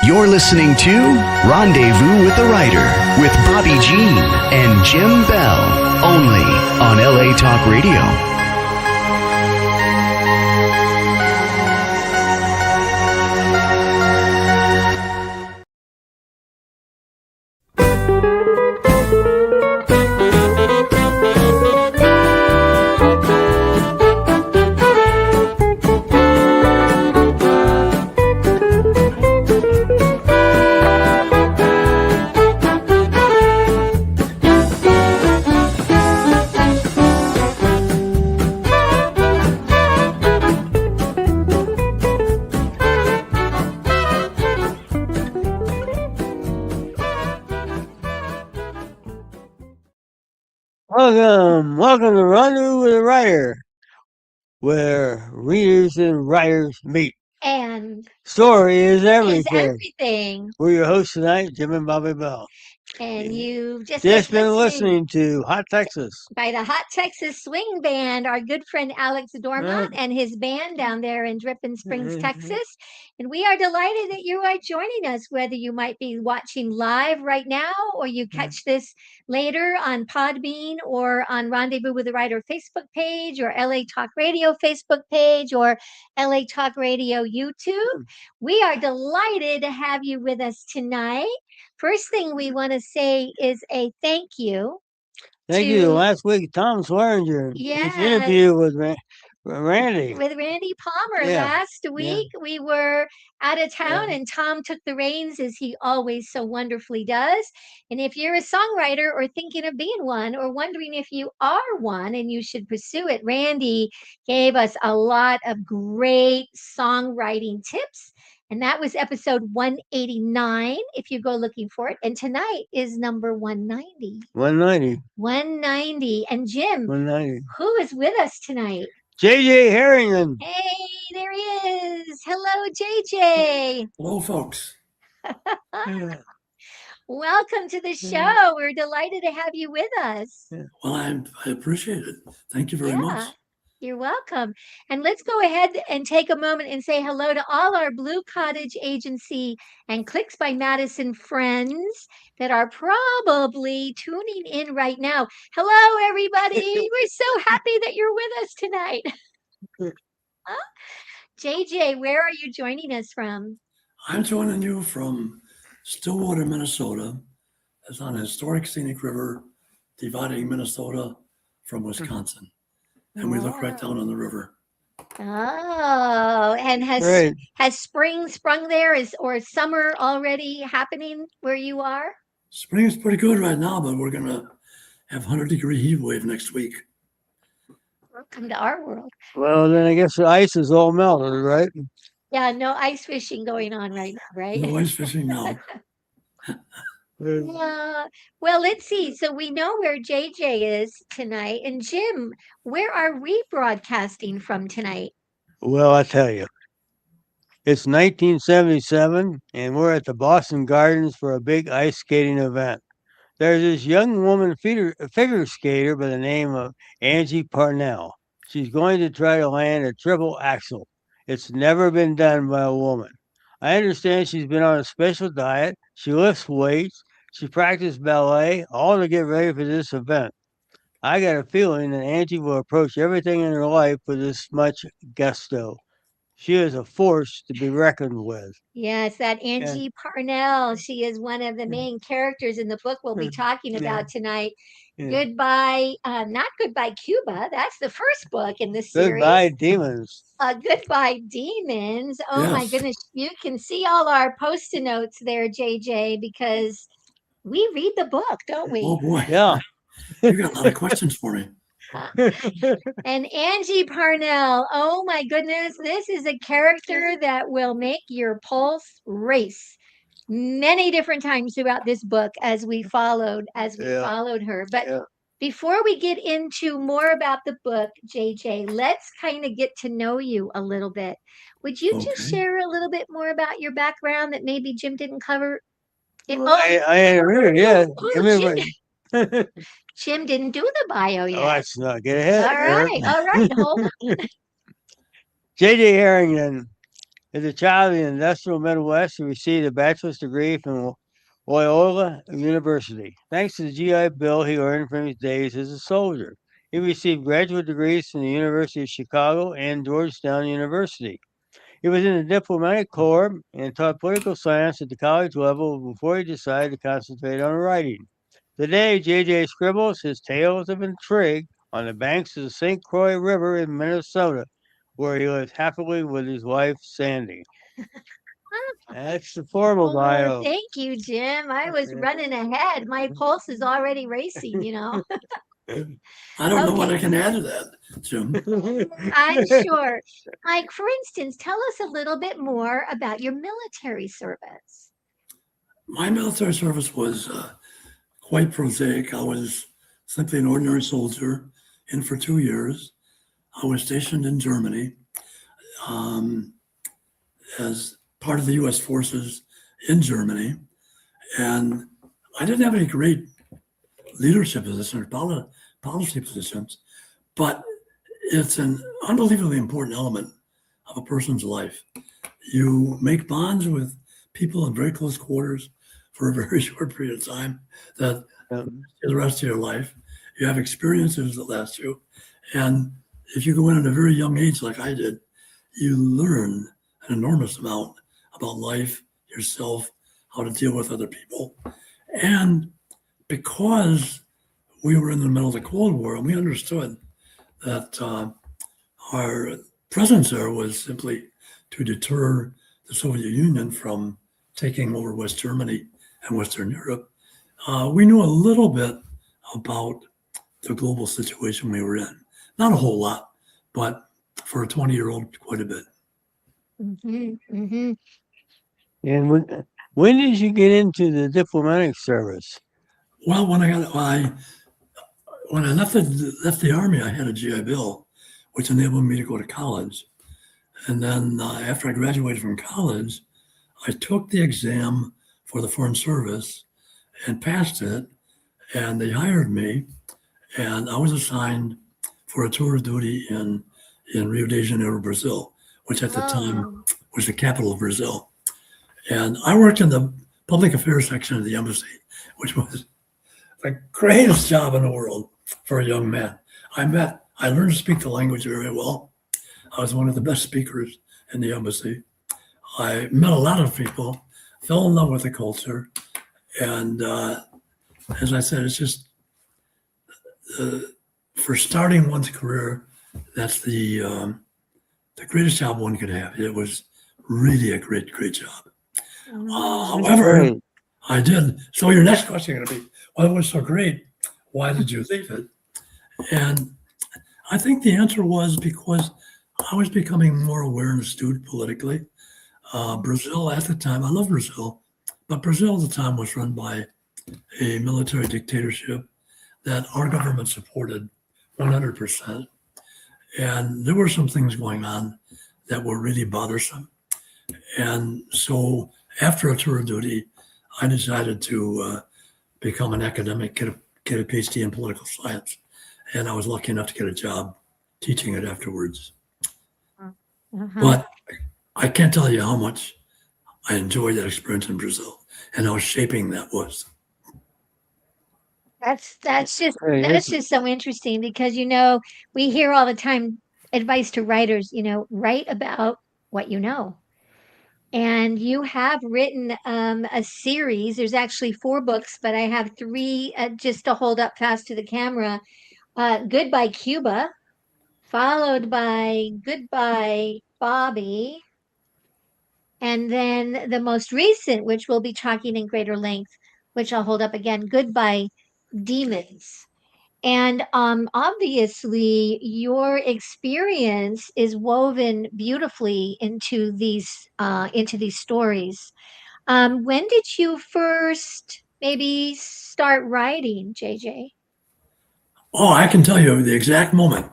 You're listening to Rendezvous with the Writer with Bobbi Jean and Jim Bell, only on LA Talk Radio. Welcome to Rendezvous with the Writer, where readers and writers meet. And Story is is everything. everything. We're your hosts tonight, Jim and Bobbi Bell. And you've just been listening to Hot Texas by the Hot Texas Swing Band, our good friend Alex Dormont and his band down there in Dripping Springs, Texas. And we are delighted that you are joining us, whether you might be watching live right now or you catch this later on Podbean or on Rendezvous with the Writer Facebook page or LA Talk Radio Facebook page or LA Talk Radio YouTube. We are delighted to have you with us tonight. First thing we want to say is a thank you. Thank you. Last week, Tom Swearinger, his interview with Randy. With Randy Palmer last week. We were out of town and Tom took the reins as he always so wonderfully does. And if you're a songwriter or thinking of being one or wondering if you are one and you should pursue it, Randy gave us a lot of great songwriting tips. And that was episode 189, if you go looking for it. And tonight is number 190. 190. And Jim, 190. Who is with us tonight? JJ Harrington. Hey, there he is. Hello, JJ. Hello, folks. Welcome to the show. We're delighted to have you with us. Well, I appreciate it. Thank you very much. You're welcome. And let's go ahead and take a moment and say hello to all our Blue Cottage Agency and Clicks by Madison friends that are probably tuning in right now. Hello, everybody. We're so happy that you're with us tonight. JJ, where are you joining us from? I'm joining you from Stillwater, Minnesota. It's on a historic scenic river dividing Minnesota from Wisconsin. And we look right down on the river. Oh, and has spring sprung there? Is summer already happening where you are? Spring is pretty good right now, but we're going to have 100-degree heat wave next week. Welcome to our world. Well, then I guess the ice is all melted, right? Yeah, no ice fishing going on right now, right? No ice fishing now. Well, let's see. So we know where JJ is tonight. And Jim, where are we broadcasting from tonight? Well, I tell you, it's 1977, and we're at the Boston Gardens for a big ice skating event. There's this young woman figure skater by the name of Angie Parnell. She's going to try to land a triple axel. It's never been done by a woman. I understand she's been on a special diet. She lifts weights. She practiced ballet, all to get ready for this event. I got a feeling that Angie will approach everything in her life with this much gusto. She is a force to be reckoned with. Yes, that Angie Parnell. She is one of the main characters in the book we'll be talking about tonight. Goodbye, not Goodbye Cuba. That's the first book in the series. Goodbye Demons. Goodbye Demons. Oh my goodness. You can see all our post-it notes there, JJ, because we read the book, don't we? Oh boy. Yeah. You got a lot of questions for me. And Angie Parnell, oh my goodness, this is a character that will make your pulse race many different times throughout this book as we followed her. But before we get into more about the book, JJ, let's kind of get to know you a little bit. Would you just share a little bit more about your background that maybe Jim didn't cover? I ain't heard it yet. Jim didn't do the bio yet. Oh, let's not get ahead. All right, hold on. J.J. Harrington As a child in the industrial Midwest, he received a bachelor's degree from Loyola University. Thanks to the GI Bill he earned from his days as a soldier. He received graduate degrees from the University of Chicago and Georgetown University. He was in the diplomatic corps and taught political science at the college level before he decided to concentrate on writing. Today, J.J. scribbles his tales of intrigue on the banks of the St. Croix River in Minnesota, where he lives happily with his wife, Sandy. That's the formal Oh, bio. thank you, Jim. I was running ahead. My pulse is already racing, you know. I don't know what Okay. I can add to that, Jim. I'm sure. Mike, for instance, tell us a little bit more about your military service. My military service was quite prosaic. I was simply an ordinary soldier in for 2 years. I was stationed in Germany as part of the U.S. forces in Germany. And I didn't have any great leadership positions or policy positions, but it's an unbelievably important element of a person's life. You make bonds with people in very close quarters for a very short period of time that the rest of your life. You have experiences that last you. And if you go in at a very young age, like I did, you learn an enormous amount about life, yourself, how to deal with other people. And because we were in the middle of the Cold War and we understood that our presence there was simply to deter the Soviet Union from taking over West Germany and Western Europe, we knew a little bit about the global situation we were in. Not a whole lot, but for a 20-year-old, quite a bit. Mm-hmm, mm-hmm. And when did you get into the diplomatic service? Well, when I left the Army, I had a GI Bill, which enabled me to go to college. And then after I graduated from college, I took the exam for the Foreign Service and passed it, and they hired me, and I was assigned for a tour of duty in Rio de Janeiro, Brazil, which at the time was the capital of Brazil. And I worked in the public affairs section of the embassy, which was the greatest job in the world for a young man. I learned to speak the language very well. I was one of the best speakers in the embassy. I met a lot of people, fell in love with the culture. And as I said, it's just for starting one's career, that's the greatest job one could have. It was really a great job. However, I did. So your next question is going to be, well, it was so great. Why did you leave it? And I think the answer was because I was becoming more aware and astute politically. Brazil at the time, I love Brazil, but Brazil at the time was run by a military dictatorship that our government supported 100%. And there were some things going on that were really bothersome. And so after a tour of duty, I decided to become an academic, get a PhD in political science. And I was lucky enough to get a job teaching it afterwards. But I can't tell you how much I enjoyed that experience in Brazil and how shaping that was. That's just so interesting because we hear all the time advice to writers, write about what you know. And you have written a series. There's actually 4 books, but I have 3 just to hold up fast to the camera. Goodbye Cuba, followed by Goodbye Bobbi, and then the most recent, which we'll be talking in greater length, which I'll hold up again, Goodbye Demons. And obviously, your experience is woven beautifully into these stories. When did you first maybe start writing, JJ? Oh, I can tell you the exact moment.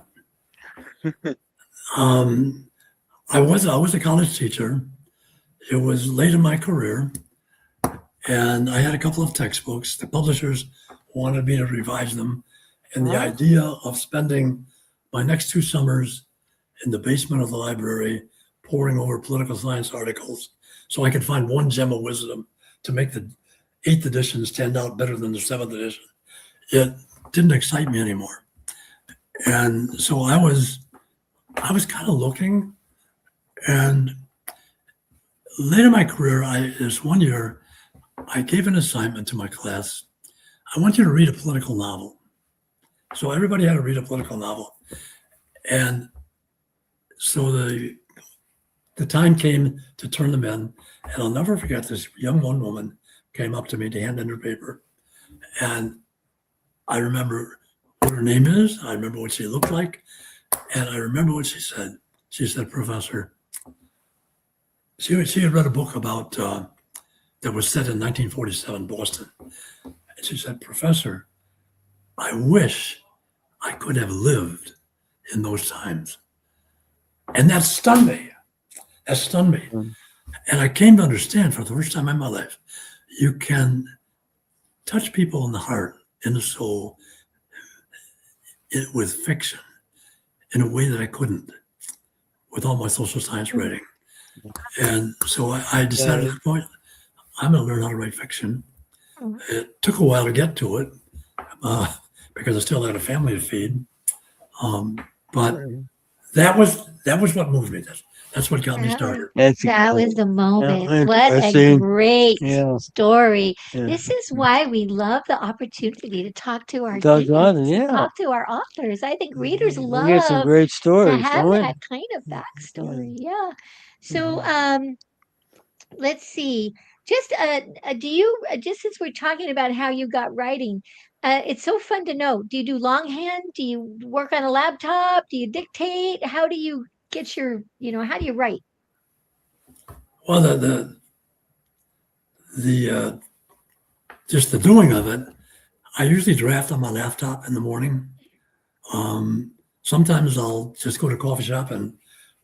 I was a college teacher. It was late in my career, and I had a couple of textbooks. The publishers wanted me to revise them, and the idea of spending my next 2 summers in the basement of the library poring over political science articles so I could find one gem of wisdom to make the 8th edition stand out better than the 7th edition. It didn't excite me anymore. And so I was kind of looking, and late in my career, this one year, I gave an assignment to my class. I want you to read a political novel. So everybody had to read a political novel. And so the time came to turn them in, and I'll never forget this young woman came up to me to hand in her paper. And I remember what her name is. I remember what she looked like. And I remember what she said. She said, Professor, she had read a book about, that was set in 1947 Boston. And she said, Professor, I wish I could have lived in those times. And that stunned me. That stunned me. And I came to understand for the first time in my life, you can touch people in the heart, in the soul, with fiction in a way that I couldn't with all my social science writing. And so I decided at that point, I'm going to learn how to write fiction. It took a while to get to it because I still had a family to feed. But that was what moved me. That's what got me started. That was the moment. Yeah, What a interesting. great Yeah. story. Yeah. This is why we love the opportunity to talk to our Doggone it, guests, yeah. talk to our authors. I think readers We love get some great to stories, have don't we? that kind of backstory. Yeah. So let's see. Just do you just since we're talking about how you got writing, it's so fun to know. Do you do longhand? Do you work on a laptop? Do you dictate? How do you get your, how do you write? Well, the just the doing of it, I usually draft on my laptop in the morning. Sometimes I'll just go to a coffee shop and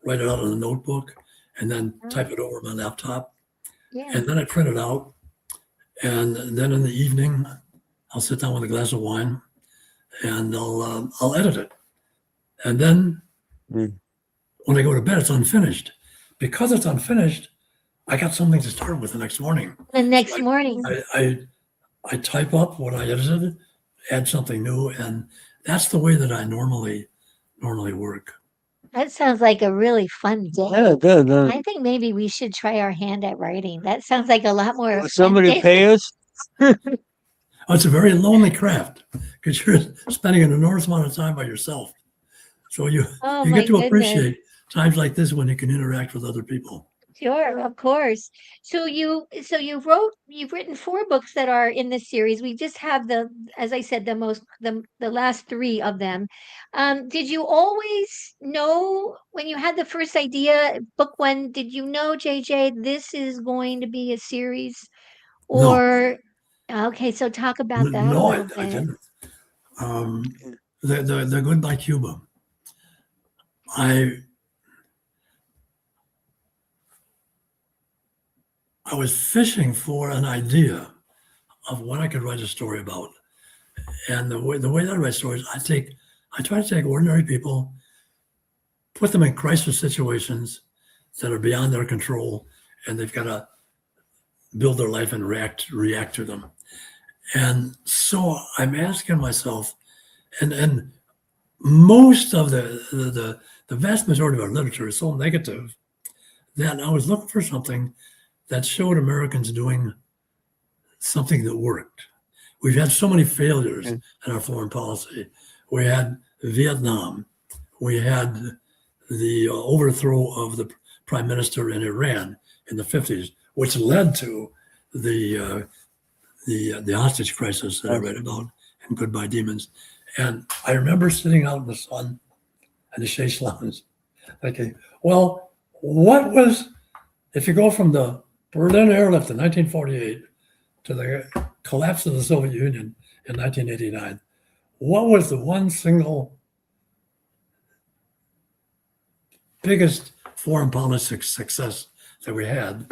write it out in a notebook and then type it over my laptop. Yeah. And then I print it out. And then in the evening, I'll sit down with a glass of wine and I'll edit it. And then when I go to bed, it's unfinished. Because it's unfinished, I got something to start with the next morning. The next morning. I type up what I edited, add something new, and that's the way that I normally work. That sounds like a really fun day. Yeah, it does. I think maybe we should try our hand at writing. That sounds like a lot more Will fun somebody day. pay us? Oh, it's a very lonely craft because you're spending an enormous amount of time by yourself. So you Oh you my get to goodness. appreciate times like this when you can interact with other people. Sure, of course. So you've written 4 books that are in this series. We just have as I said, the last 3 of them. Did you always know when you had the first idea, book 1, did you know, JJ, this is going to be a series? No. Or okay, so talk about that a No, little I bit. didn't. The Goodbye Cuba. I was fishing for an idea of what I could write a story about. And the way that I write stories, I try to take ordinary people, put them in crisis situations that are beyond their control, and they've got to build their life and react to them. And so I'm asking myself, and most of the vast majority of our literature is so negative that I was looking for something that showed Americans doing something that worked. We've had so many failures in our foreign policy. We had Vietnam. We had the overthrow of the prime minister in Iran in the 50s, which led to the hostage crisis that I read about in Goodbye Demons. And I remember sitting out in the sun in the Chaise Lounge thinking, well, if you go from the Berlin airlift in 1948 to the collapse of the Soviet Union in 1989, what was the one single biggest foreign policy success that we had?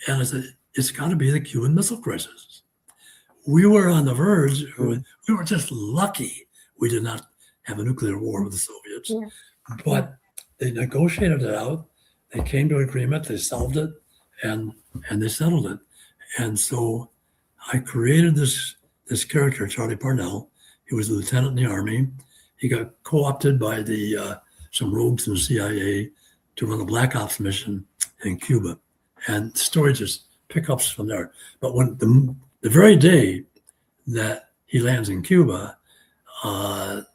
And I said, it's got to be the Cuban Missile Crisis. We were on the verge. We were just lucky we did not have a nuclear war with the Soviets. But they negotiated it out. They came to an agreement, they solved it, and they settled it. And so I created this character, Charlie Parnell. He was a lieutenant in the Army. He got co-opted by some rogues in the CIA to run a black ops mission in Cuba. And the story just pickups from there. But when the very day that he lands in Cuba, the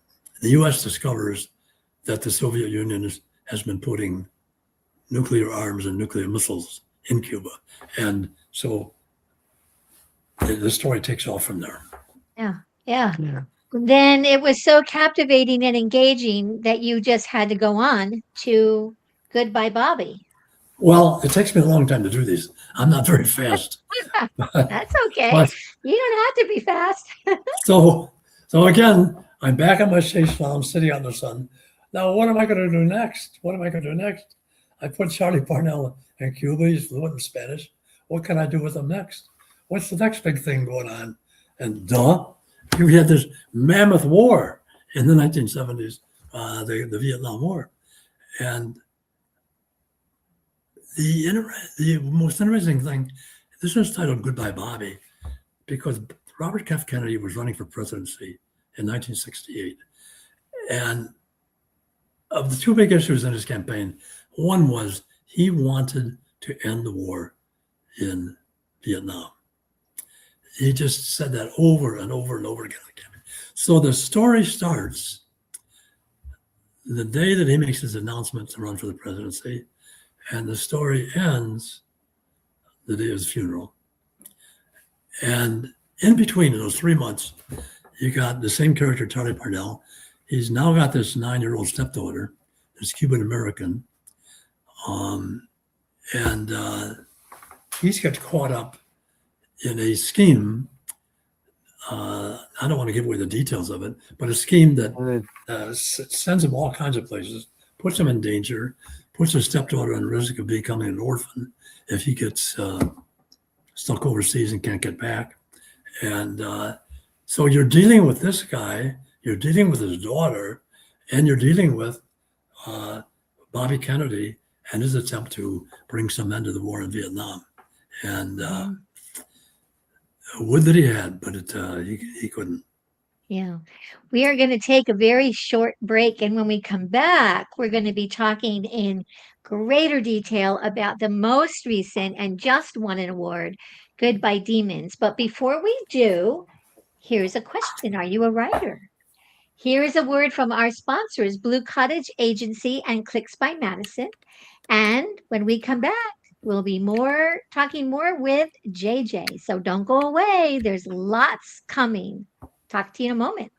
U.S. discovers that the Soviet Union has been putting nuclear arms and nuclear missiles in Cuba. And so the story takes off from there. Yeah. Then it was so captivating and engaging that you just had to go on to Goodbye, Bobbi. Well, it takes me a long time to do these. I'm not very fast. That's okay. You don't have to be fast. So again, I'm back on my chaise lounge, sitting on the sun. Now, what am I going to do next? I put Charlie Parnell in Cuba. He's fluent in Spanish. What can I do with him next? What's the next big thing going on? And we had this mammoth war in the 1970s, the Vietnam War. And the most interesting thing, this was titled Goodbye, Bobbi, because Robert F. Kennedy was running for presidency in 1968. And of the two big issues in his campaign, one was he wanted to end the war in Vietnam. He just said that over and over and over again. So the story starts the day that he makes his announcement to run for the presidency, and the story ends the day of his funeral. And in between those 3 months, you got the same character, Charlie Parnell. He's now got this 9-year-old stepdaughter, this Cuban American, and he's got caught up in a scheme. I don't want to give away the details of it, but a scheme that sends him all kinds of places, puts him in danger, puts his stepdaughter on risk of becoming an orphan if he gets stuck overseas and can't get back. And so you're dealing with this guy, you're dealing with his daughter, and you're dealing with Bobby Kennedy and his attempt to bring some end to the war in Vietnam. And would that he had, but he couldn't. Yeah. We are going to take a very short break. And when we come back, we're going to be talking in greater detail about the most recent and just won an award, Goodbye Demons. But before we do, here's a question. Are you a writer? Here is a word from our sponsors, Blue Cottage Agency and Clicks by Madison. And when we come back, we'll be talking more with JJ. So don't go away. There's lots coming. Talk to you in a moment.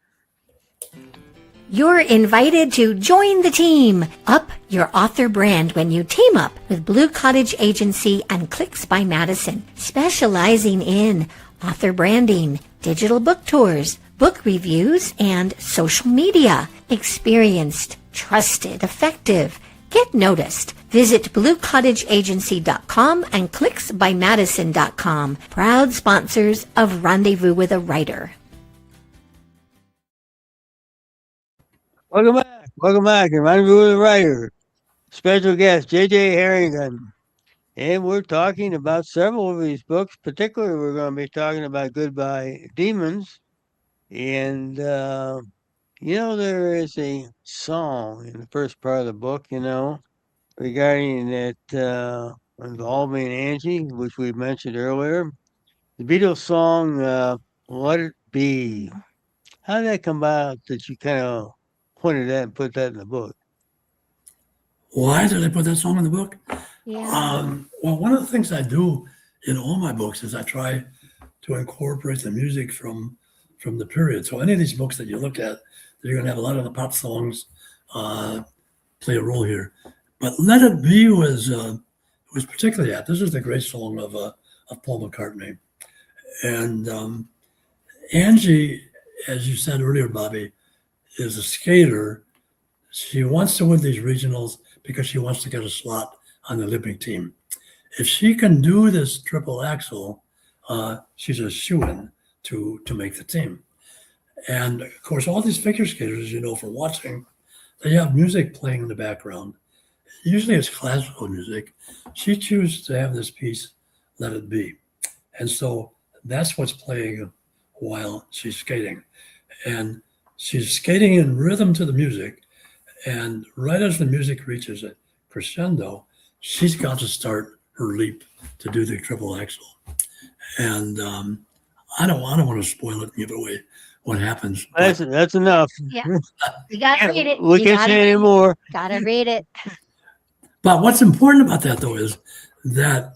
You're invited to join the team. Up your author brand when you team up with Blue Cottage Agency and Clicks by Madison, specializing in author branding, digital book tours, book reviews, and social media. Experienced, trusted, effective. Get noticed. Visit bluecottageagency.com and clicksbymadison.com. Proud sponsors of Rendezvous with a Writer. Welcome back. And Rendezvous with a Writer. Special guest, JJ Harrington. And we're talking about several of these books. Particularly, we're going to be talking about Goodbye Demons. And, there is a song in the first part of the book, regarding that involving Angie, which we mentioned earlier. The Beatles song, Let It Be. How did that come about that you kind of pointed that and put that in the book? Why did I put that song in the book? Yeah. Well, one of the things I do in all my books is I try to incorporate the music from the period. So any of these books that you look at, you're going to have a lot of the pop songs play a role here. But Let It Be was particularly apt. This is the great song of Paul McCartney. And Angie, as you said earlier, Bobbi, is a skater. She wants to win these regionals because she wants to get a slot on the Olympic team. If she can do this triple axel, she's a shoo-in to make the team. And of course, all these figure skaters, as you know from watching, they have music playing in the background. Usually it's classical music. She chooses to have this piece, Let It Be. And so that's what's playing while she's skating. And she's skating in rhythm to the music. And right as the music reaches a crescendo, she's got to start her leap to do the triple axel. And I don't want to spoil it and give away what happens. That's enough. Yeah. You got to read it. We You can't gotta say read it. anymore. Got to read it. But what's important about that, though, is that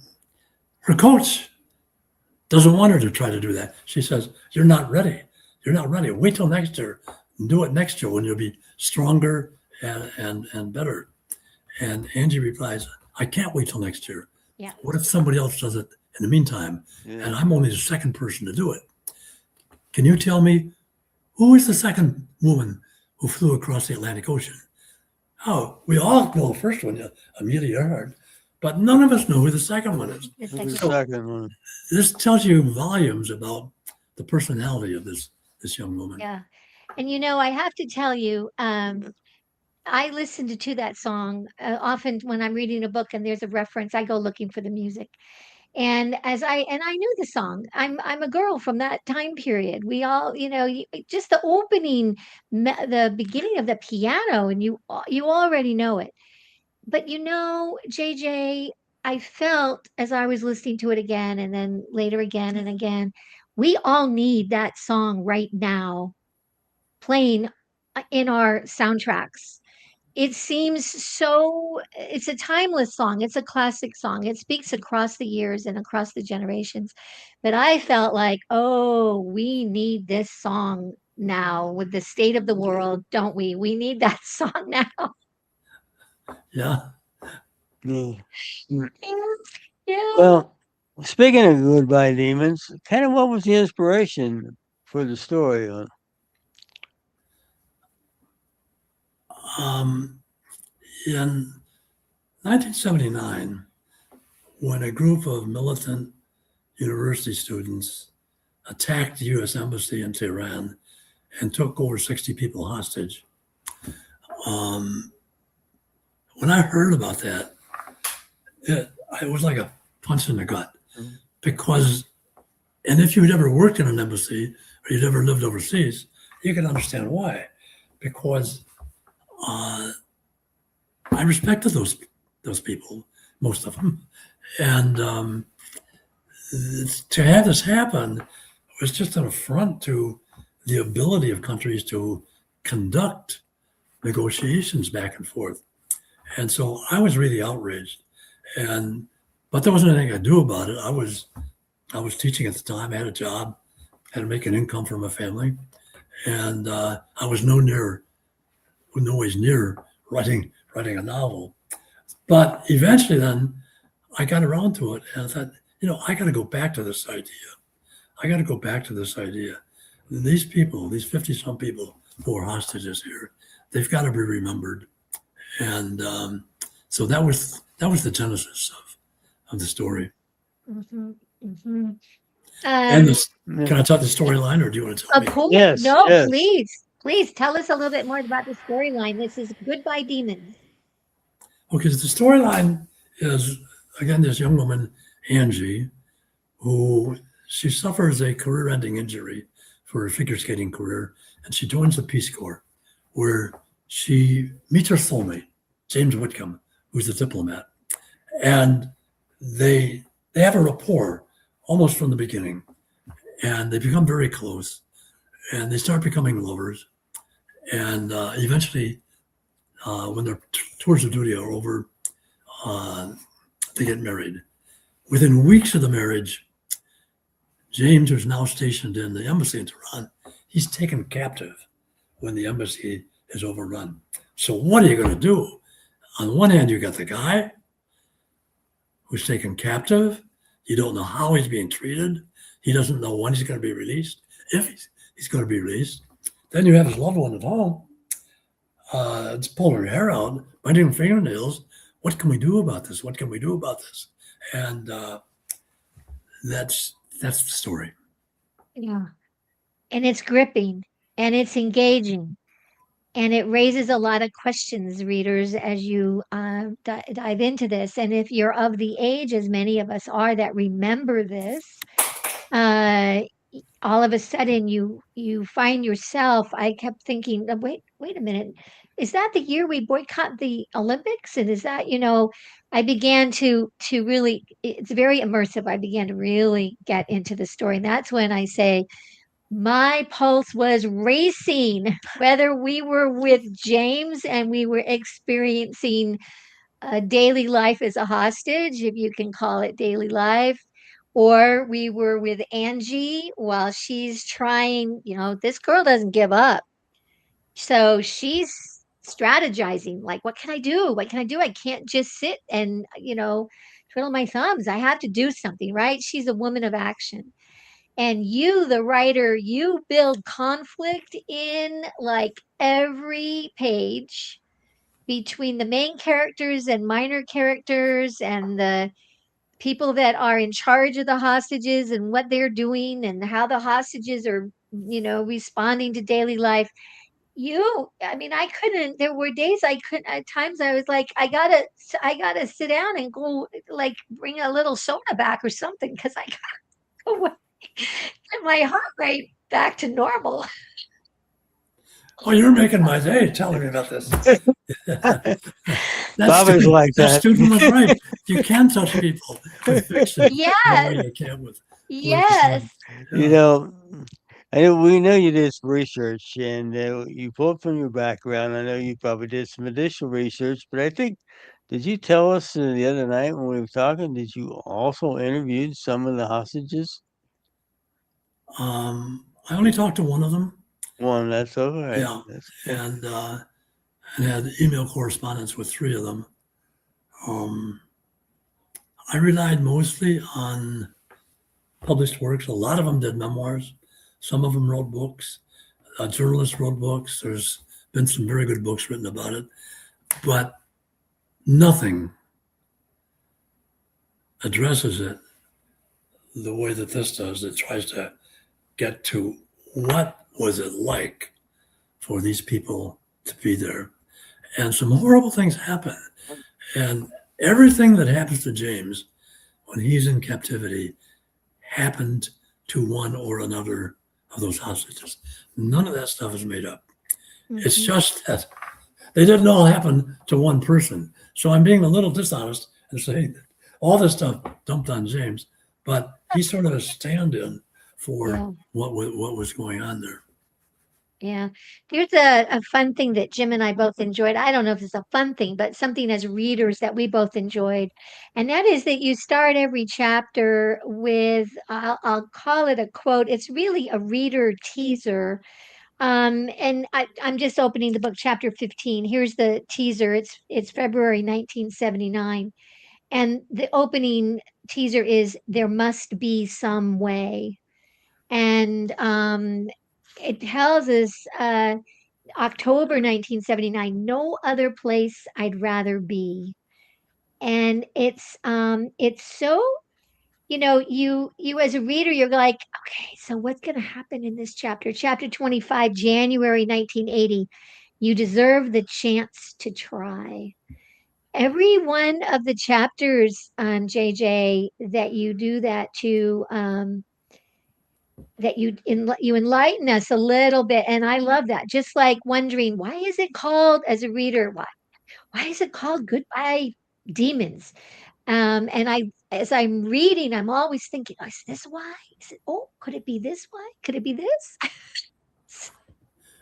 her coach doesn't want her to try to do that. She says, "You're not ready. You're not ready. Wait till next year. Do it next year when you'll be stronger and better." And Angie replies, "I can't wait till next year. Yeah. What if somebody else does it in the meantime? Yeah. And I'm only the second person to do it. Can you tell me who is the second woman who flew across the Atlantic Ocean?" Oh, we all know the first one, Amelia Earhart, but none of us know who the second one is. The Who's second the second one? This tells you volumes about the personality of this young woman. Yeah. And I have to tell you, I listened to that song often when I'm reading a book and there's a reference, I go looking for the music. And I knew the song. I'm a girl from that time period. We all, just the opening, the beginning of the piano, and you already know it. But JJ, I felt as I was listening to it again and then later again and again, we all need that song right now playing in our soundtracks. It seems it's a timeless song. It's a classic song. It speaks across the years and across the generations. But I felt like, oh, we need this song now with the state of the world, don't we? We need that song now. Yeah. Yeah. Yeah. Well, speaking of Goodbye Demons, kind of what was the inspiration for the story? In 1979, when a group of militant university students attacked the U.S. Embassy in Tehran and took over 60 people hostage, when I heard about that, it was like a punch in the gut. Because, and if you'd ever worked in an embassy or you'd ever lived overseas, you can understand why. Because I respected those people, most of them, and to have this happen was just an affront to the ability of countries to conduct negotiations back and forth. And so I was really outraged, but there wasn't anything I could do about it. I was teaching at the time. I had a job, had to make an income for my family, and I was no ways near writing a novel. But eventually then I got around to it and I thought, I got to go back to this idea. These people, these 50 some people who are hostages here, they've got to be remembered. And so that was the genesis of the story. Mm-hmm, mm-hmm. Can I tell the storyline, or do you want to tell me? Yes, No, yes. please tell us a little bit more about the storyline. This is Goodbye Demons. Okay, so the storyline is, again, this young woman, Angie, who she suffers a career-ending injury for her figure skating career, and she joins the Peace Corps, where she meets her soulmate, James Whitcomb, who's a diplomat, and they have a rapport almost from the beginning, and they become very close, and they start becoming lovers, and eventually, when their tours of duty are over, they get married. Within weeks of the marriage, James, who's now stationed in the embassy in Tehran, he's taken captive when the embassy is overrun. So what are you going to do? On one hand, you got the guy who's taken captive. You don't know how he's being treated. He doesn't know when he's going to be released, if he's going to be released. Then you have his loved one at home. It's pulling her hair out, biting her fingernails. What can we do about this? And that's the story. Yeah. And it's gripping and it's engaging. And it raises a lot of questions, readers, as you dive into this. And if you're of the age, as many of us are, that remember this, uh, all of a sudden you find yourself. I kept thinking, wait a minute, is that the year we boycott the Olympics? And is that, I began to really, it's very immersive. I began to really get into the story. And that's when I say my pulse was racing, whether we were with James and we were experiencing daily life as a hostage, if you can call it daily life, or we were with Angie while she's trying, this girl doesn't give up. So she's strategizing, like, what can I do? What can I do? I can't just sit and, twiddle my thumbs. I have to do something, right? She's a woman of action. And you, the writer, you build conflict in like every page between the main characters and minor characters and the people that are in charge of the hostages and what they're doing and how the hostages are, responding to daily life. I mean, I couldn't, there were days I couldn't, at times I was like, I gotta sit down and go, like, bring a little soda back or something, because I gotta go get my heart rate back to normal. Oh, you're making my day telling me about this. Bobbi's like that that. student was right. You can touch people with fiction. Yes. You can't with Yes. I know we know you did some research and you pulled from your background. I know you probably did some additional research, but I think, did you tell us the other night when we were talking, did you also interviewed some of the hostages? I only talked to one of them. One, that's all right. Yeah, That's cool. and had email correspondence with three of them. I relied mostly on published works. A lot of them did memoirs. Some of them wrote books. Journalists wrote books. There's been some very good books written about it, but nothing addresses it the way that this does. It tries to get to what was it like for these people to be there. And some horrible things happen. And everything that happens to James when he's in captivity happened to one or another of those hostages. None of that stuff is made up. Mm-hmm. It's just that they didn't all happen to one person. So I'm being a little dishonest and saying that all this stuff dumped on James, but he's sort of a stand-in for what was going on there. Yeah. There's a fun thing that Jim and I both enjoyed. I don't know if it's a fun thing, but something as readers that we both enjoyed. And that is that you start every chapter with, I'll call it a quote. It's really a reader teaser. And I'm just opening the book, chapter 15. Here's the teaser. It's February 1979. And the opening teaser is, "There must be some way." And it tells us October 1979, "No other place I'd rather be." And it's so, you as a reader, you're like, okay, so what's going to happen in this chapter? Chapter 25, January 1980, "You deserve the chance to try." Every one of the chapters, JJ, that you do that to, that you enlighten us a little bit, and I love that. Just like wondering, why is it called, as a reader, why is it called Goodbye Demons? And as I'm reading, I'm always thinking, oh, is this why? Could it be this why? Could it be this?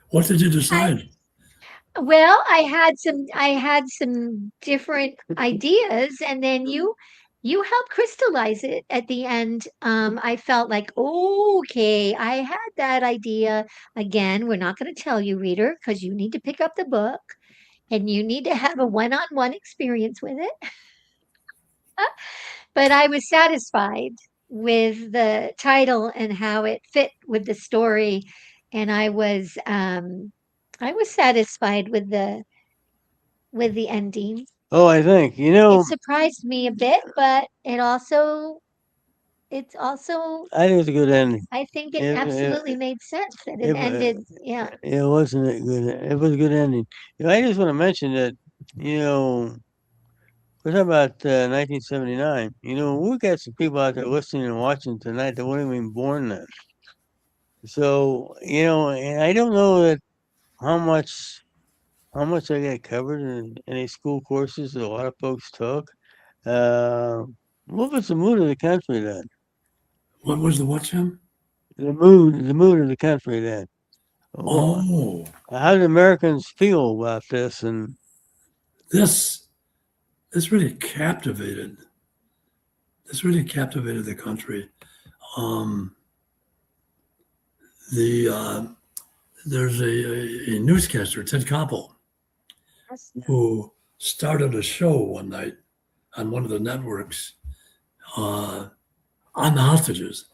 What did you decide? Well, I had some different ideas, and then you helped crystallize it at the end. I felt like, okay, I had that idea. Again, we're not going to tell you, reader, because you need to pick up the book and you need to have a one-on-one experience with it. But I was satisfied with the title and how it fit with the story, and I was satisfied with the ending. Oh, I think, It surprised me a bit, but it also it's also, I think it was a good ending. I think it It- absolutely made sense that it it- ended. Yeah. It wasn't a good. It was a good ending. I just want to mention that we're talking about 1979. We got some people out there listening and watching tonight that weren't even born then. So and I don't know that how much I got covered in any school courses that a lot of folks took. Uh, what was the mood of the country then? What was the what, Jim? The mood of the country then. Well, Oh, how did Americans feel about this? And this this really captivated. This really captivated the country. Um, the There's a newscaster, Ted Koppel, who started a show one night on one of the networks on the hostages,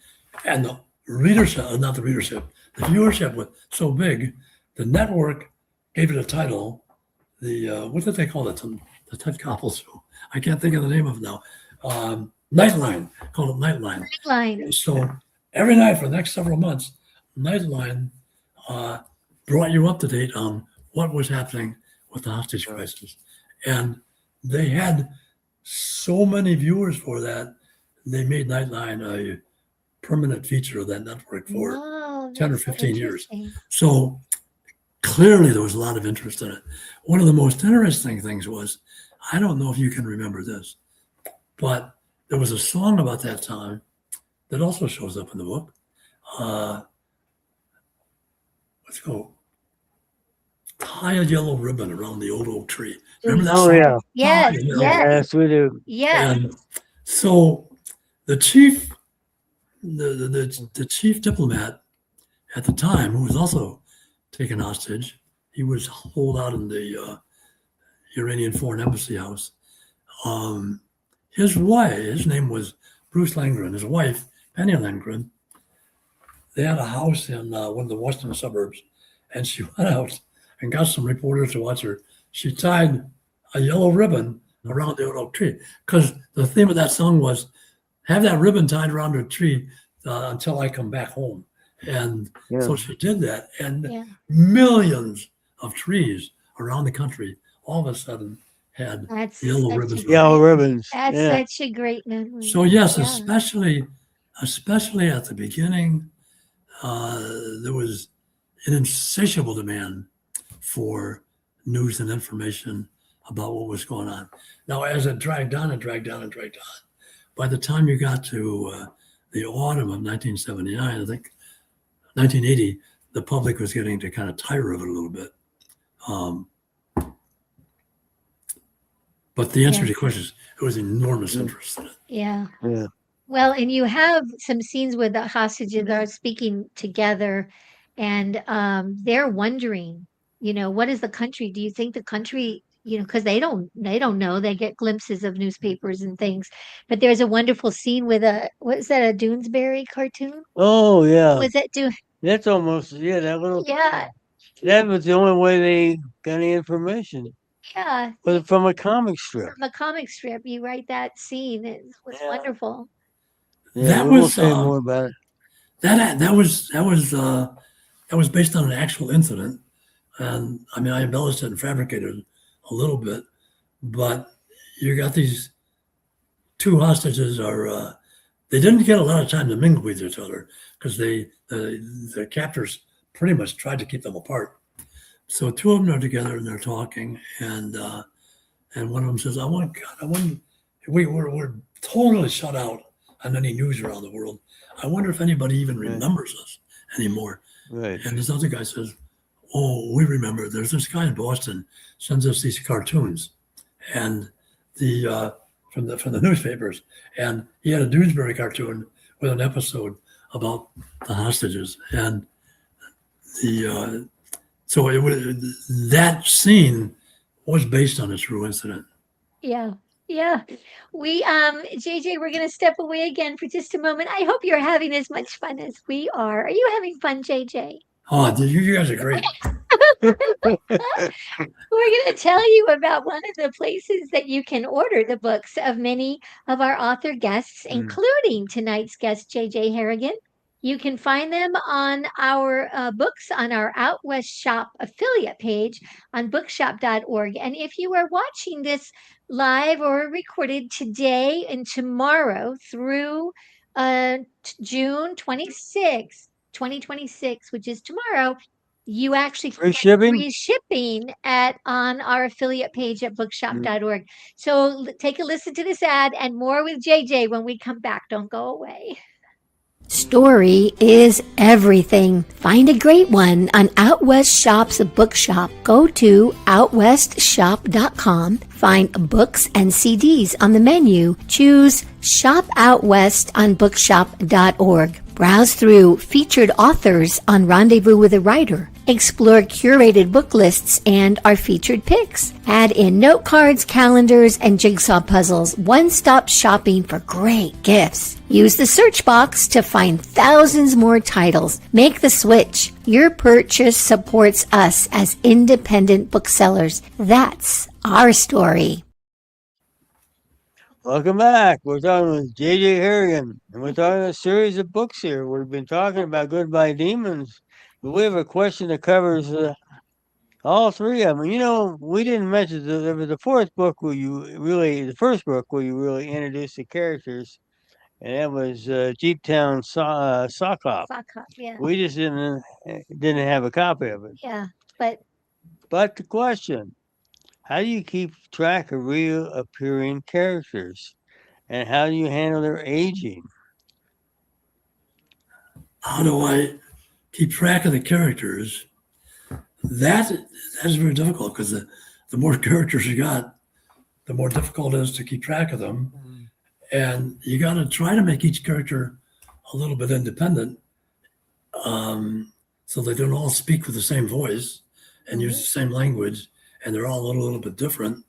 and the readership, not the readership, the viewership was so big, the network gave it a title. The what did they call it? The Ted Koppel show. I can't think of the name of it now. Nightline, called it Nightline. Line. So every night for the next several months, Nightline brought you up to date on what was happening with the hostage crisis. And they had so many viewers for that, they made Nightline a permanent feature of that network for Wow, 10 or that's so 15 years. interesting. So clearly there was a lot of interest in it. One of the most interesting things was, I don't know if you can remember this, but there was a song about that time that also shows up in the book. Let's go. Tie a yellow ribbon around the old oak tree. Remember that Oh, song? yeah. Yes, Tie a yellow- yes, yes, we do. yes. And so the chief, the chief diplomat at the time, who was also taken hostage, he was holed out in the Iranian Foreign Embassy house. His wife, his name was Bruce Langren. His wife, Penny Langren, they had a house in one of the western suburbs, and she went out and got some reporters to watch her. She tied a yellow ribbon around the oak tree, because the theme of that song was, have that ribbon tied around the tree until I come back home. And so she did that, and Yeah. millions of trees around the country all of a sudden had That's yellow such a ribbons. great- Yellow ribbons. That's Yeah. such a great memory. So yes, Yeah. especially at the beginning, there was an insatiable demand for news and information about what was going on. Now, as it dragged on and dragged on and dragged on, by the time you got to the autumn of 1979, I think 1980, the public was getting to kind of tire of it a little bit. But the answer to your question is, there was enormous interest in it. Yeah. Yeah. Well, and you have some scenes where the hostages are speaking together, and they're wondering, what is the country? Do you think the country, because they don't know. They get glimpses of newspapers and things. But there's a wonderful scene with what is that, a Doonesbury cartoon? Oh, yeah. Was that That's almost, that little, Yeah, that was the only way they got any information. yeah. Was from a comic strip. From a comic strip, you write that scene. It was Yeah. wonderful. Yeah, That we will was, say more about it. That was based on an actual incident, and I mean, I embellished it and fabricated it a little bit, but you got these two hostages they didn't get a lot of time to mingle with each other, because the captors pretty much tried to keep them apart. So two of them are together and they're talking, and one of them says, we're totally shut out on any news around the world. I wonder if anybody even remembers us anymore. Right. And this other guy says, oh, we remember. There's this guy in Boston sends us these cartoons, and from the newspapers, and he had a Doonesbury cartoon with an episode about the hostages, and so that scene was based on a true incident. Yeah. Yeah. We JJ, we're gonna step away again for just a moment. I hope you're having as much fun as we are. Are you having fun, JJ? Oh, you guys are great. We're going to tell you about one of the places that you can order the books of many of our author guests, including tonight's guest, J.J. Harrigan. You can find them on our books on our Out West Shop affiliate page on bookshop.org. And if you are watching this live or recorded today and tomorrow through June 26th, 2026, which is tomorrow, you actually Free get shipping? free shipping on our affiliate page at bookshop.org. So take a listen to this ad and more with JJ when we come back. Don't go away. Story is everything. Find a great one on Out West Shop's bookshop. Go to outwestshop.com, find books and CDs on the menu, choose Shop Out West on bookshop.org. Browse through featured authors on Rendezvous with a Writer. Explore curated book lists and our featured picks. Add in note cards, calendars, and jigsaw puzzles. One-stop shopping for great gifts. Use the search box to find thousands more titles. Make the switch. Your purchase supports us as independent booksellers. That's our story. Welcome back. We're talking with J.J. Harrigan, and we're talking a series of books here. We've been talking about Goodbye Demons, but we have a question that covers all three of them. You know, we didn't mention there was the fourth book the first book where you really introduced the characters, and that was Jeep Town Sock Hop. Yeah. We just didn't have a copy of it. Yeah, but the question: how do you keep track of real appearing characters? And how do you handle their aging? How do I keep track of the characters? That's very difficult because the more characters you got, the more difficult it is to keep track of them. And you got to try to make each character a little bit independent, so they don't all speak with the same voice and use the same language, and they're all a little bit different.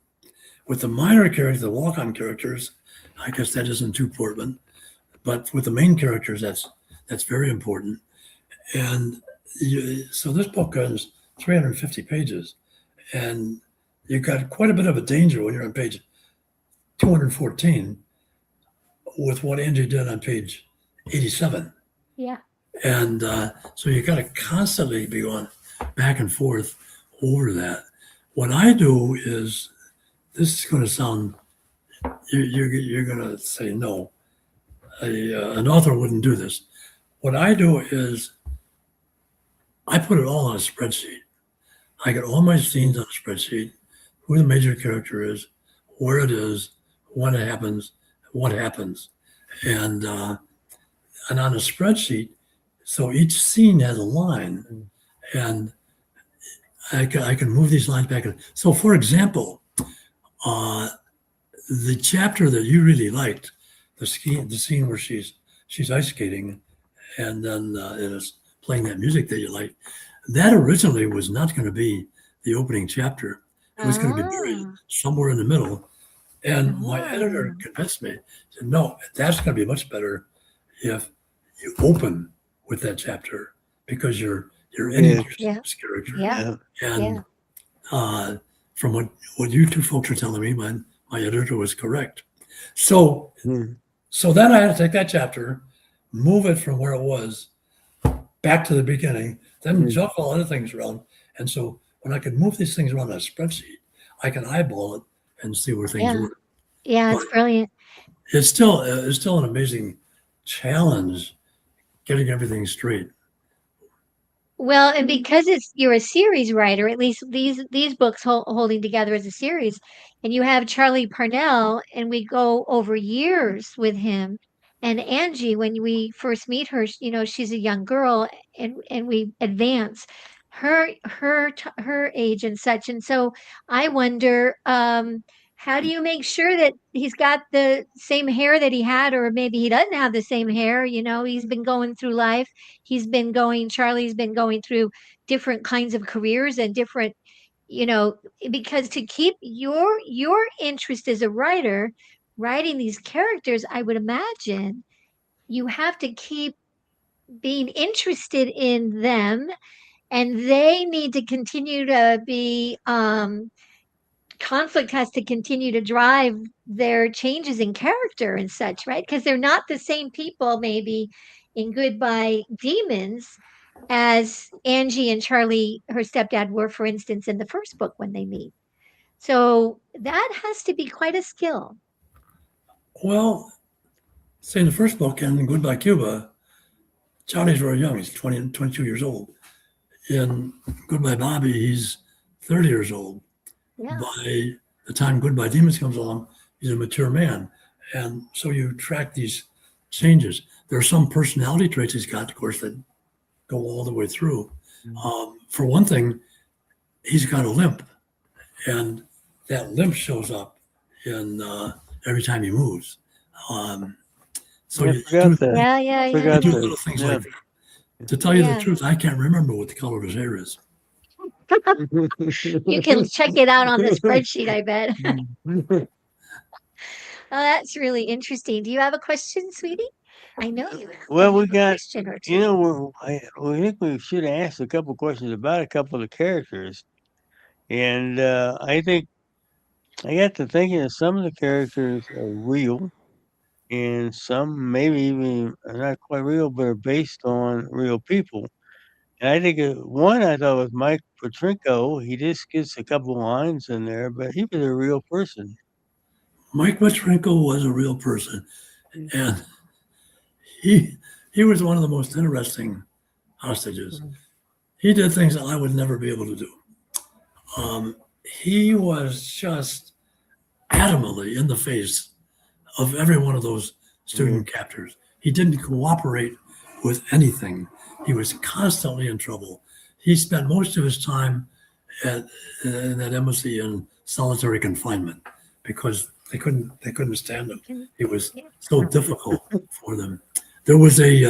With the minor characters, the walk-on characters, I guess that isn't too important, but with the main characters, that's very important. And so this book has 350 pages, and you've got quite a bit of a danger when you're on page 214 with what Angie did on page 87. Yeah. And so you got to constantly be going back and forth over that. What I do is, this is going to sound, you're going to say no. An author wouldn't do this. What I do is I put it all on a spreadsheet. I get all my scenes on a spreadsheet, who the major character is, where it is, when it happens, what happens. And on a spreadsheet, so each scene has a line, and I can move these lines back. So for example, the chapter that you really liked, the scene where she's ice skating, and then it is playing that music that you like, that originally was not going to be the opening chapter. It was going to be buried somewhere in the middle. And my editor convinced me, said, no, that's going to be much better if you open with that chapter, because you're introduced to this character. Yeah. And from what you two folks are telling me, my editor was correct. So then I had to take that chapter, move it from where it was back to the beginning, then juggle other things around. And so when I can move these things around on a spreadsheet, I can eyeball it and see where things were. Yeah, it's brilliant. It's still an amazing challenge getting everything straight. Well, and because you're a series writer, at least these books holding together as a series, and you have Charlie Parnell, and we go over years with him. And Angie, when we first meet her, she's a young girl, and we advance her age and such. And so I wonder, how do you make sure that he's got the same hair that he had, or maybe he doesn't have the same hair? He's been going through life. Charlie's been going through different kinds of careers and different, because to keep your interest as a writer, writing these characters, I would imagine you have to keep being interested in them, and they need to continue to be conflict has to continue to drive their changes in character and such, right? Because they're not the same people, maybe, in Goodbye Demons as Angie and Charlie, her stepdad, were, for instance, in the first book when they meet. So that has to be quite a skill. Well, say in the first book, in Goodbye Cuba, Charlie's very young. He's 20, 22 years old. In Goodbye Bobbi, he's 30 years old. Yeah. By the time Goodbye Demons comes along, he's a mature man. And so you track these changes. There are some personality traits he's got, of course, that go all the way through. For one thing, he's got a limp. And that limp shows up in every time he moves. So I you forgot that. Yeah. Forgot do that. little things Yeah. like that. To tell you Yeah. the truth, I can't remember what the color of his hair is. You can check it out on the spreadsheet, I bet. Oh, that's really interesting. Do you have a question, sweetie? I know you have. Well, to we have a got, question or two. you know, we think we should ask a couple questions about a couple of the characters. And I think I got to thinking that some of the characters are real, and some maybe even are not quite real, but are based on real people. And I think one I thought was Mike Petrinko. He just gets a couple lines in there, but he was a real person. Mike Petrinko was a real person. And he was one of the most interesting hostages. He did things that I would never be able to do. He was just adamantly in the face of every one of those student captors. He didn't cooperate with anything. He was constantly in trouble. He spent most of his time in that embassy in solitary confinement because they couldn't stand him. It was so difficult for them. There was they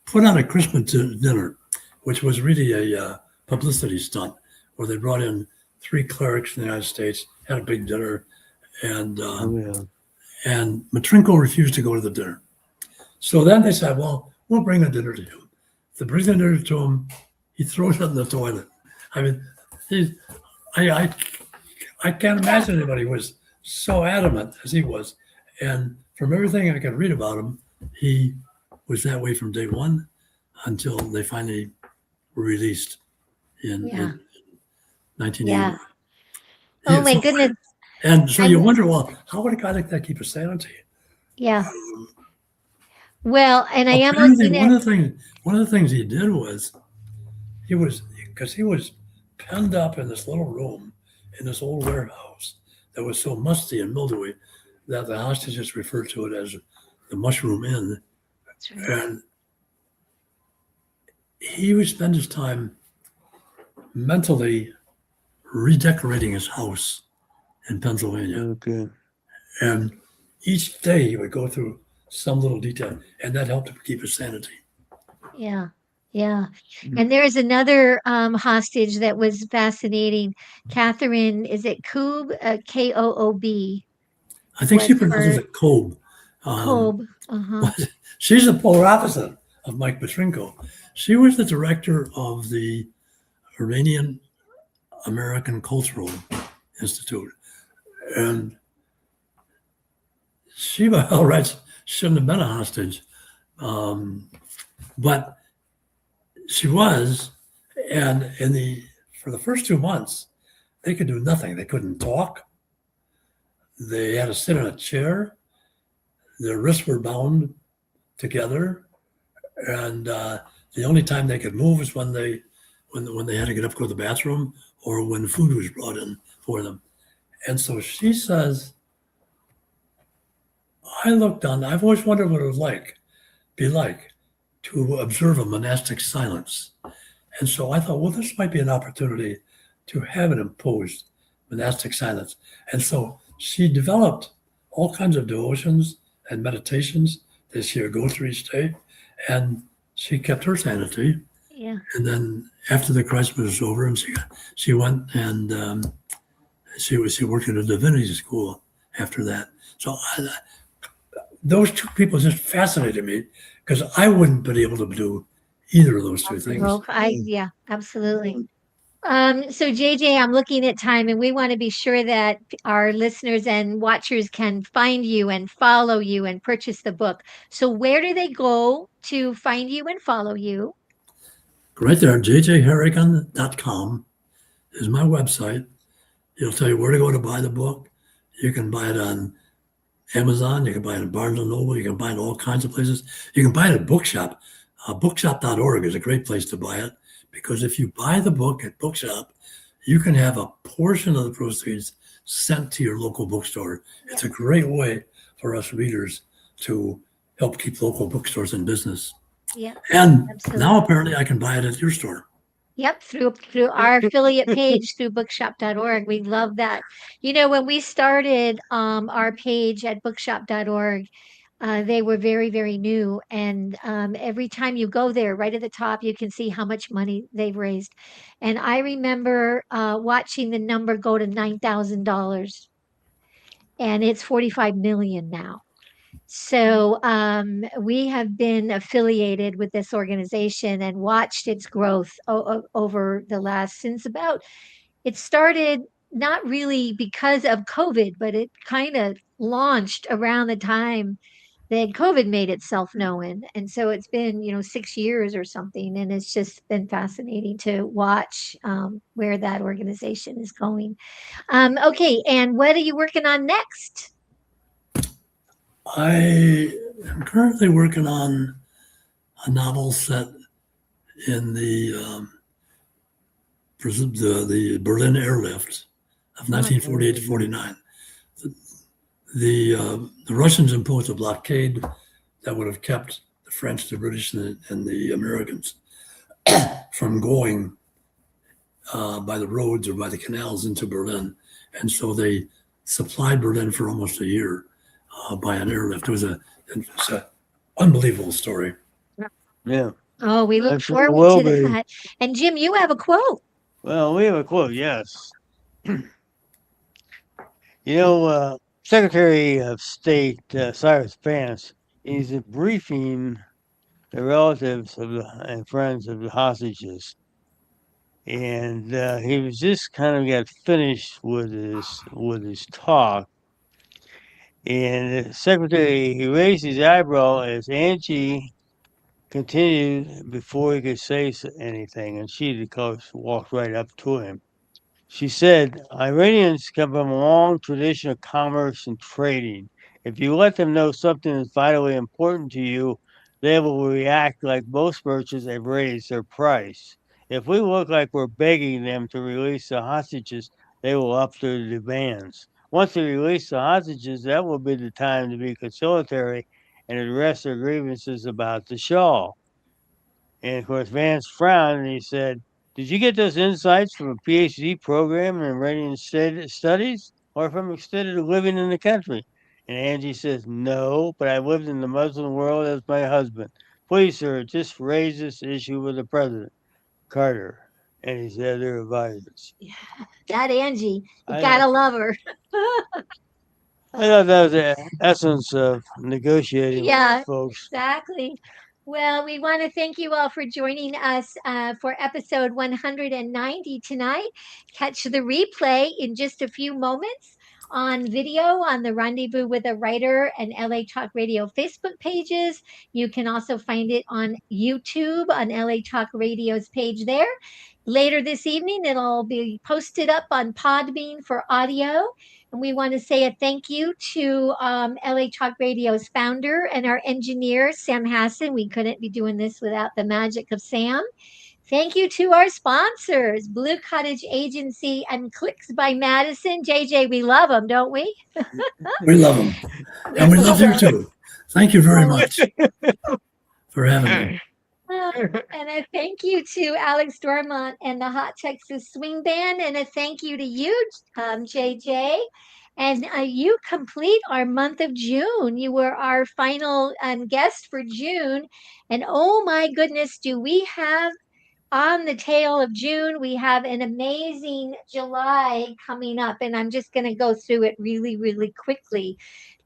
put on a Christmas dinner, which was really a publicity stunt, where they brought in 3 clerics from the United States, had a big dinner, and Matrinko refused to go to the dinner. So then they said, well, we'll bring a dinner to you. They bring the dinner to him, he throws it in the toilet. I mean, I can't imagine anybody was so adamant as he was. And from everything I could read about him, he was that way from day one until they finally were released in 1980. Yeah. Oh my goodness. And so you wonder, well, how would a guy like that keep his sanity? Yeah. Well, and I am Apparently looking one at. of the things he did was he was penned up in this little room in this old warehouse that was so musty and mildewy that the hostages referred to it as the Mushroom Inn. That's right. And he would spend his time mentally redecorating his house in Pennsylvania. Okay. And each day he would go through some little detail, and that helped him keep his sanity. Yeah. And there's another hostage that was fascinating. Catherine, is it Koob? Koob. I think she Was pronounces her- it Kobe. Koob. She's the polar opposite of Mike Petrinko. She was the director of the Iranian American Cultural Institute. And she, by all rights, shouldn't have been a hostage. But she was, and for the first 2 months, they could do nothing. They couldn't talk. They had to sit in a chair. Their wrists were bound together, and the only time they could move was when they had to get up to go to the bathroom or when food was brought in for them. And so she says, I've always wondered what it would be like to observe a monastic silence. And so I thought, well, this might be an opportunity to have an imposed monastic silence. And so she developed all kinds of devotions and meditations that she would go through each day. And she kept her sanity. Yeah. And then after the crisis was over, and she went and she worked at a divinity school after that. So those two people just fascinated me because I wouldn't been able to do either of those two things. Well, yeah, absolutely. So JJ, I'm looking at time and we want to be sure that our listeners and watchers can find you and follow you and purchase the book. So where do they go to find you and follow you? Right there, jjharrigan.com is my website. It'll tell you where to go to buy the book. You can buy it on Amazon. You can buy it at Barnes & Noble. You can buy it all kinds of places. You can buy it at Bookshop. Bookshop.org is a great place to buy it because if you buy the book at Bookshop, you can have a portion of the proceeds sent to your local bookstore. It's a great way for us readers to help keep local bookstores in business. Yeah, And absolutely. now apparently I can buy it at your store. Yep, through our affiliate page through bookshop.org. We love that. You know, when we started our page at bookshop.org, they were very, very new. And every time you go there, right at the top, you can see how much money they've raised. And I remember watching the number go to $9,000, and it's 45 million now. So we have been affiliated with this organization and watched its growth over the last since about it started not really because of COVID, but it kind of launched around the time that COVID made itself known. And so it's been, 6 years or something. And it's just been fascinating to watch where that organization is going. Okay. And what are you working on next? I am currently working on a novel set in the Berlin airlift of 1948 to 49. The Russians imposed a blockade that would have kept the French, the British, and the Americans from going by the roads or by the canals into Berlin. And so they supplied Berlin for almost a year by an airlift. It's an unbelievable story. Yeah. Oh, we I'm look sure it forward will to be. that. And Jim, you have a quote. Well, we have a quote, yes. Secretary of State Cyrus Vance is briefing the relatives and friends of the hostages. And he was just kind of got finished with his talk. And the secretary, he raised his eyebrow as Angie continued before he could say anything. And she, of course, walked right up to him. She said, Iranians come from a long tradition of commerce and trading. If you let them know something is vitally important to you, they will react like most merchants and raise their price. If we look like we're begging them to release the hostages, they will up their demands. Once they release the hostages, that will be the time to be conciliatory and address their grievances about the Shah. And of course, Vance frowned and he said, Did you get those insights from a PhD program in Iranian studies or from extended living in the country? And Angie says, No, but I lived in the Muslim world as my husband. Please, sir, just raise this issue with the president, Carter, and his other advisors. Yeah, that Angie, you I gotta know. love her. I thought that was the essence of negotiating Yeah, with folks. exactly. Well, we want to thank you all for joining us for episode 190 tonight. Catch the replay in just a few moments on video on the Rendezvous with a Writer and LA Talk Radio Facebook pages. You can also find it on YouTube on LA Talk Radio's page there. Later this evening, it'll be posted up on Podbean for audio. And we want to say a thank you to LA Talk Radio's founder and our engineer, Sam Hassan. We couldn't be doing this without the magic of Sam. Thank you to our sponsors, Blue Cottage Agency and Clicks by Madison. JJ, we love them, don't we? We love them. And we love you too. Thank you very much for having me. And a thank you to Alex Dormont and the Hot Texas Swing Band, and a thank you to you, JJ. And you complete our month of June. You were our final guest for June. And oh my goodness, do we have on the tail of June, we have an amazing July coming up, and I'm just going to go through it really, really quickly.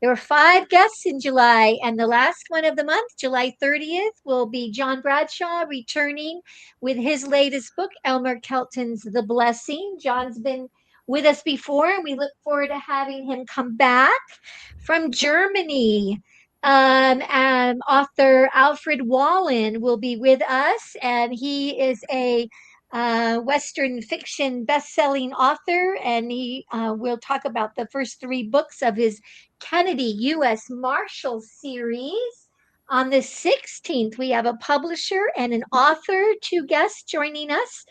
There were 5 guests in July, and the last one of the month, July 30th, will be John Bradshaw returning with his latest book, Elmer Kelton's The Blessing. John's been with us before, and we look forward to having him come back. From Germany, author Alfred Wallen will be with us, and he is a Western fiction best-selling author, and he will talk about the first 3 books of his Kennedy U.S. Marshal series. On the 16th, we have a publisher and an author, 2 guests joining us.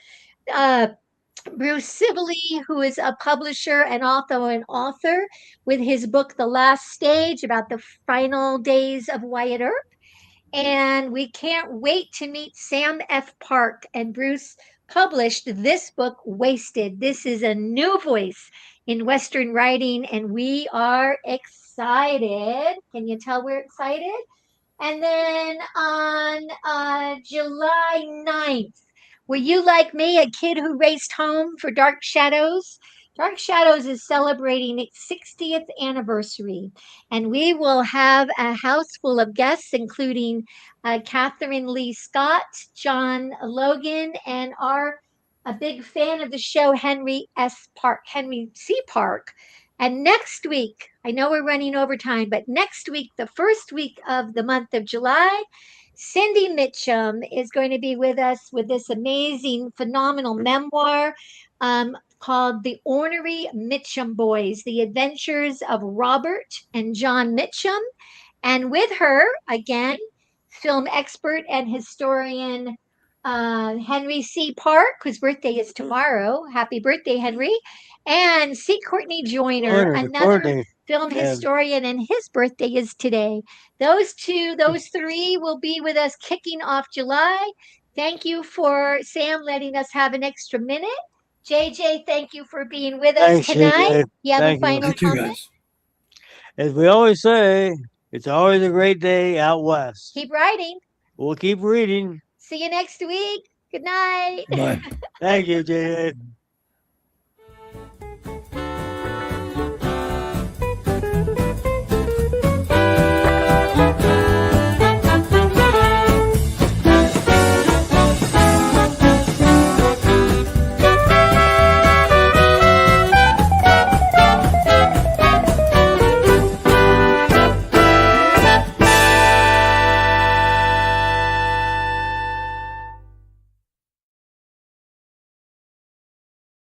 Bruce Sibley, who is a publisher and also an author, with his book, The Last Stage, about the final days of Wyatt Earp. And we can't wait to meet Sam F. Park. And Bruce published this book, Wasted. This is a new voice in Western writing, and we are excited. Can you tell we're excited? And then on July 9th, were you like me, a kid who raced home for Dark Shadows? Dark Shadows is celebrating its 60th anniversary, and we will have a house full of guests, including Catherine Lee Scott, John Logan, and a big fan of the show, Henry C. Park. And next week, I know we're running over time, but next week, the first week of the month of July, Cindy Mitchum is going to be with us with this amazing, phenomenal memoir called The Ornery Mitchum Boys, The Adventures of Robert and John Mitchum. And with her, again, film expert and historian Henry C. Park, whose birthday is tomorrow. Happy birthday, Henry. And C. Courtney Joyner, another film historian, and his birthday is today. Those 3 will be with us kicking off July. Thank you for Sam letting us have an extra minute. JJ, thank you for being with us tonight. You have a final comment? As we always say, it's always a great day out west. Keep writing. We'll keep reading. See you next week. Good night. Bye. Thank you, JJ.